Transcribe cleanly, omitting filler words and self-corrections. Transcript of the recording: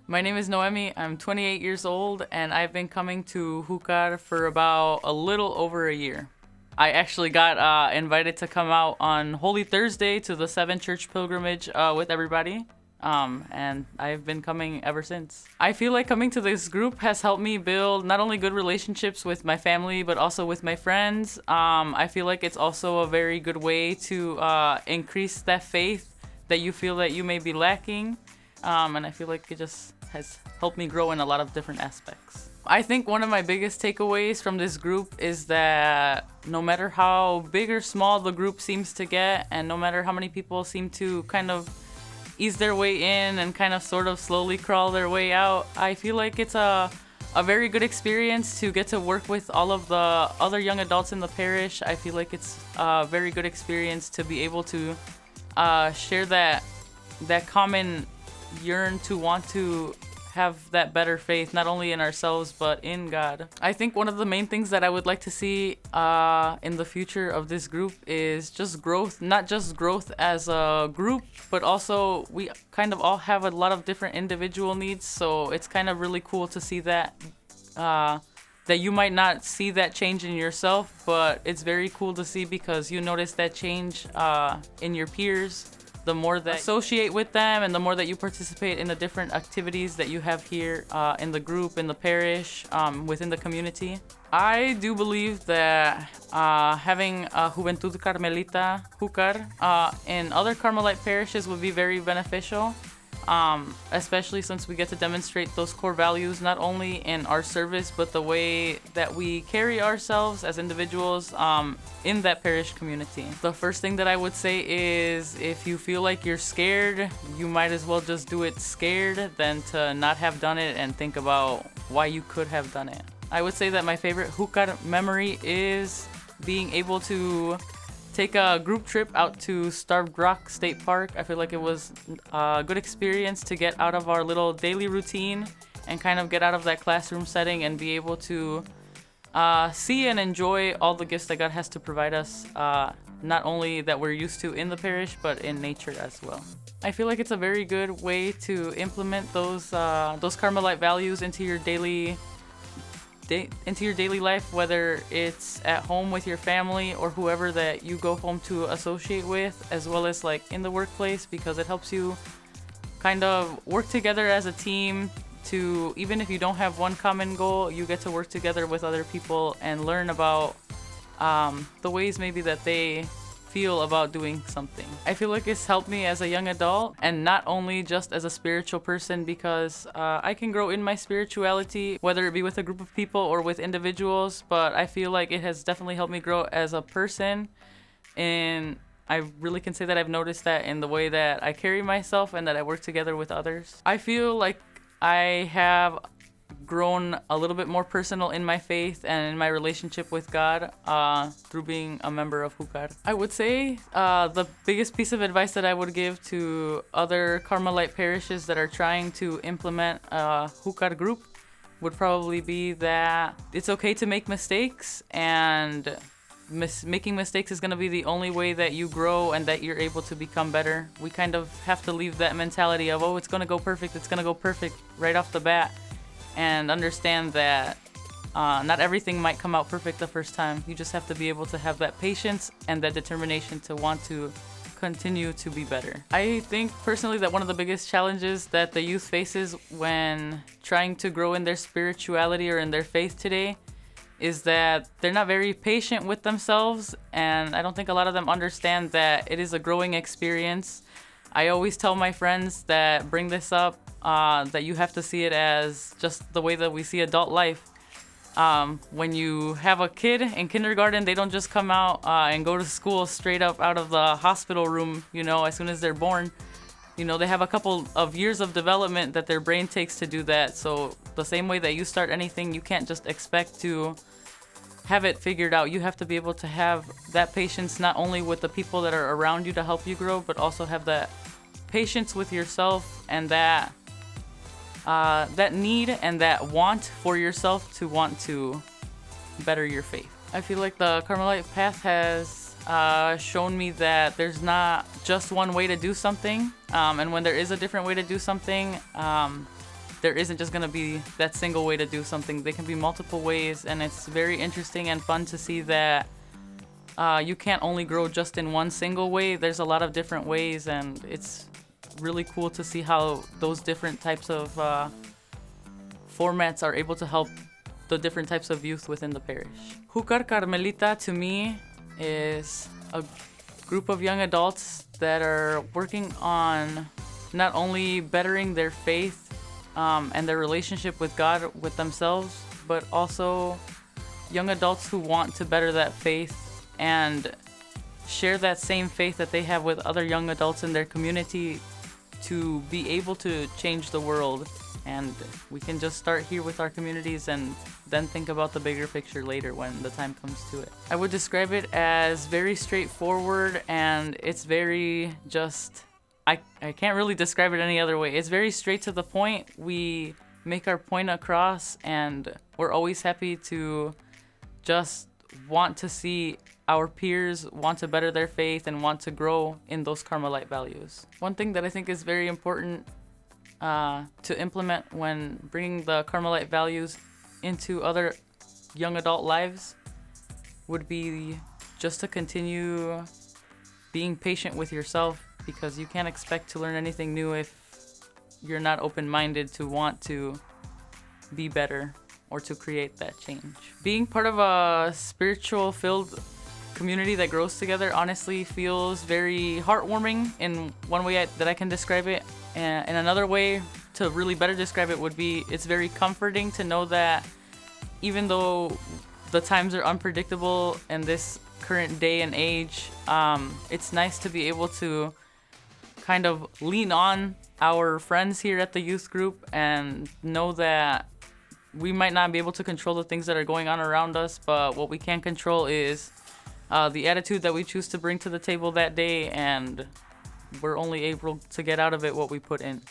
My name is Nohemi. I'm 28 years old, and I've been coming to Jucar for about a little over a year. I actually got invited to come out on Holy Thursday to the 7 church pilgrimage with everybody. And I've been coming ever since. I feel like coming to this group has helped me build not only good relationships with my family, but also with my friends. I feel like it's also a very good way to increase that faith that you feel that you may be lacking. And I feel like it just has helped me grow in a lot of different aspects. I think one of my biggest takeaways from this group is that no matter how big or small the group seems to get, and no matter how many people seem to kind of ease their way in and kind of sort of slowly crawl their way out, I feel like it's a very good experience to get to work with all of the other young adults in the parish. I feel like it's a very good experience to be able to share that common yearn to want to have that better faith, not only in ourselves but in God. I think one of the main things that I would like to see in the future of this group is just growth, not just growth as a group, but also we kind of all have a lot of different individual needs, so it's kind of really cool to see that you might not see that change in yourself, but it's very cool to see because you notice that change in your peers the more that you associate with them and the more that you participate in the different activities that you have here in the group, in the parish, within the community. I do believe that having a Juventud Carmelita, Jucar, in other Carmelite parishes would be very beneficial, especially since we get to demonstrate those core values not only in our service but the way that we carry ourselves as individuals in that parish community. The first thing that I would say is if you feel like you're scared, you might as well just do it scared than to not have done it and think about why you could have done it. I would say that my favorite Jucar memory is being able to take a group trip out to Starved Rock State Park. I feel like it was a good experience to get out of our little daily routine and kind of get out of that classroom setting and be able to see and enjoy all the gifts that God has to provide us, not only that we're used to in the parish, but in nature as well. I feel like it's a very good way to implement those Carmelite values into your daily life, whether it's at home with your family or whoever that you go home to associate with, as well as like in the workplace, because it helps you kind of work together as a team to, even if you don't have one common goal, you get to work together with other people and learn about the ways maybe that they feel about doing something. I feel like it's helped me as a young adult, and not only just as a spiritual person, because I can grow in my spirituality, whether it be with a group of people or with individuals, but I feel like it has definitely helped me grow as a person, and I really can say that I've noticed that in the way that I carry myself and that I work together with others. I feel like I have grown a little bit more personal in my faith and in my relationship with God through being a member of Jucar. I would say the biggest piece of advice that I would give to other Carmelite parishes that are trying to implement a Jucar group would probably be that it's okay to make mistakes, and making mistakes is going to be the only way that you grow and that you're able to become better. We kind of have to leave that mentality of, oh, it's going to go perfect right off the bat, and understand that not everything might come out perfect the first time. You just have to be able to have that patience and that determination to want to continue to be better. I think personally that one of the biggest challenges that the youth faces when trying to grow in their spirituality or in their faith today is that they're not very patient with themselves, and I don't think a lot of them understand that it is a growing experience. I always tell my friends that bring this up, that you have to see it as just the way that we see adult life. When you have a kid in kindergarten, they don't just come out and go to school straight up out of the hospital room, as soon as they're born. They have a couple of years of development that their brain takes to do that. So the same way that you start anything, you can't just expect to have it figured out. You have to be able to have that patience not only with the people that are around you to help you grow, but also have that patience with yourself and that need and that want for yourself to want to better your faith. I feel like the Carmelite path has shown me that there's not just one way to do something, and when there is a different way to do something, there isn't just going to be that single way to do something. There can be multiple ways, and it's very interesting and fun to see that you can't only grow just in one single way. There's a lot of different ways, and it's really cool to see how those different types of formats are able to help the different types of youth within the parish. Jucar Carmelita, to me, is a group of young adults that are working on not only bettering their faith and their relationship with God, with themselves, but also young adults who want to better that faith and share that same faith that they have with other young adults in their community to be able to change the world. And we can just start here with our communities and then think about the bigger picture later when the time comes to it. I would describe it as very straightforward, and it's very just, I can't really describe it any other way. It's very straight to the point. We make our point across, and we're always happy to just want to see our peers want to better their faith and want to grow in those Carmelite values. One thing that I think is very important to implement when bringing the Carmelite values into other young adult lives would be just to continue being patient with yourself, because you can't expect to learn anything new if you're not open-minded to want to be better or to create that change. Being part of a spiritual-filled community that grows together honestly feels very heartwarming in one way that I can describe it. And in another way to really better describe it would be, it's very comforting to know that even though the times are unpredictable in this current day and age, it's nice to be able to kind of lean on our friends here at the youth group and know that we might not be able to control the things that are going on around us, but what we can control is the attitude that we choose to bring to the table that day, and we're only able to get out of it what we put in.